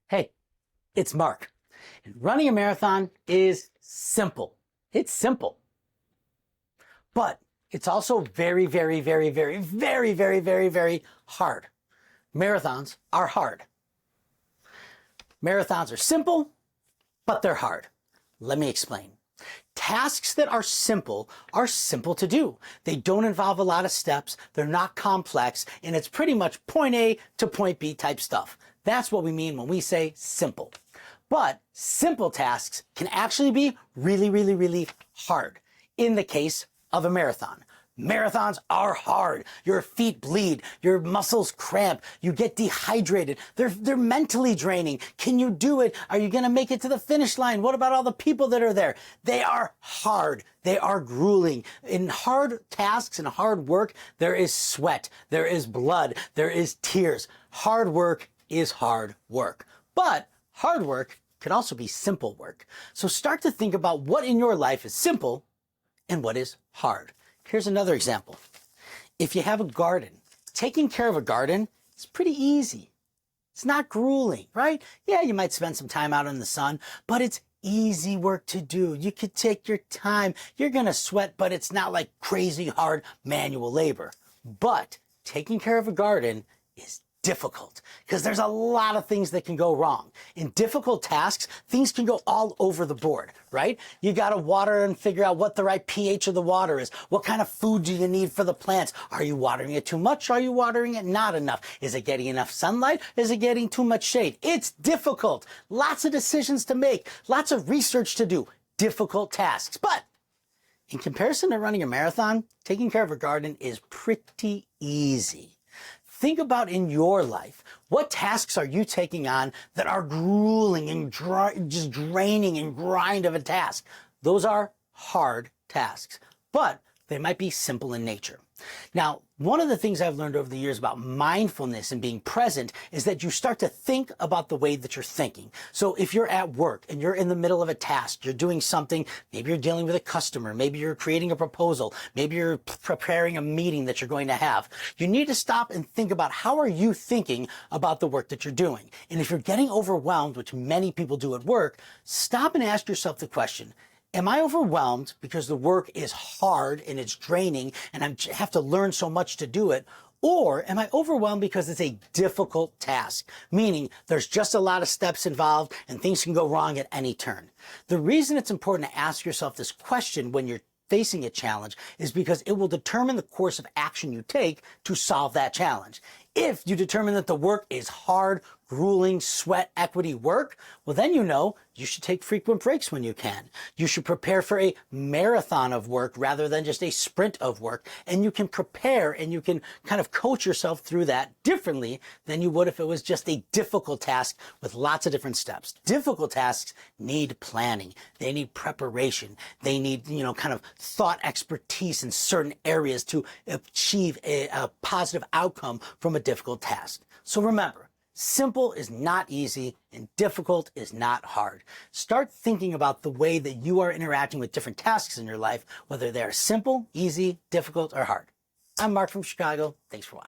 Hey, it's Mark. And running a marathon is simple. It's simple. But it's also very, very, very, very, very, very, very, very hard. Marathons are hard. Marathons are simple, but they're hard. Let me explain. Tasks that are simple to do. They don't involve a lot of steps, they're not complex, and it's pretty much point A to point B type stuff. That's what we mean when we say simple. But simple tasks can actually be really, really, really hard in the case of a marathon. Marathons are hard. Your feet bleed, your muscles cramp, you get dehydrated. They're mentally draining. Can you do it? Are you going to make it to the finish line? What about all the people that are there? They are hard. They are grueling. In hard tasks and hard work, there is sweat, there is blood, there is tears. Hard work is hard work. But hard work can also be simple work. So start to think about what in your life is simple and what is hard. Here's another example. If you have a garden, taking care of a garden is pretty easy. It's not grueling, right? Yeah, you might spend some time out in the sun, but it's easy work to do. You could take your time. You're going to sweat, but it's not like crazy hard manual labor. But taking care of a garden is difficult because there's a lot of things that can go wrong. In difficult tasks, things can go all over the board, right? You got to water and figure out what the right pH of the water is. What kind of food do you need for the plants? Are you watering it too much? Are you watering it not enough? Is it getting enough sunlight? Is it getting too much shade? It's difficult. Lots of decisions to make, lots of research to do, difficult tasks. But in comparison to running a marathon, taking care of a garden is pretty easy. Think about in your life, what tasks are you taking on that are grueling and just draining and grind of a task? Those are hard tasks, but they might be simple in nature. Now, one of the things I've learned over the years about mindfulness and being present is that you start to think about the way that you're thinking. So if you're at work and you're in the middle of a task, you're doing something, maybe you're dealing with a customer, maybe you're creating a proposal, maybe you're preparing a meeting that you're going to have, you need to stop and think about how are you thinking about the work that you're doing. And if you're getting overwhelmed, which many people do at work, stop and ask yourself the question, am I overwhelmed because the work is hard and it's draining and I have to learn so much to do it? Or am I overwhelmed because it's a difficult task, meaning there's just a lot of steps involved and things can go wrong at any turn? The reason it's important to ask yourself this question when you're facing a challenge is because it will determine the course of action you take to solve that challenge. If you determine that the work is hard, grueling, sweat equity work, well then you know you should take frequent breaks when you can. You should prepare for a marathon of work rather than just a sprint of work. And you can prepare and you can kind of coach yourself through that differently than you would if it was just a difficult task with lots of different steps. Difficult tasks need planning. They need preparation. They need, kind of thought expertise in certain areas to achieve a positive outcome from a difficult task. So remember, simple is not easy and difficult is not hard. Start thinking about the way that you are interacting with different tasks in your life, whether they are simple, easy, difficult, or hard. I'm Mark from Chicago. Thanks for watching.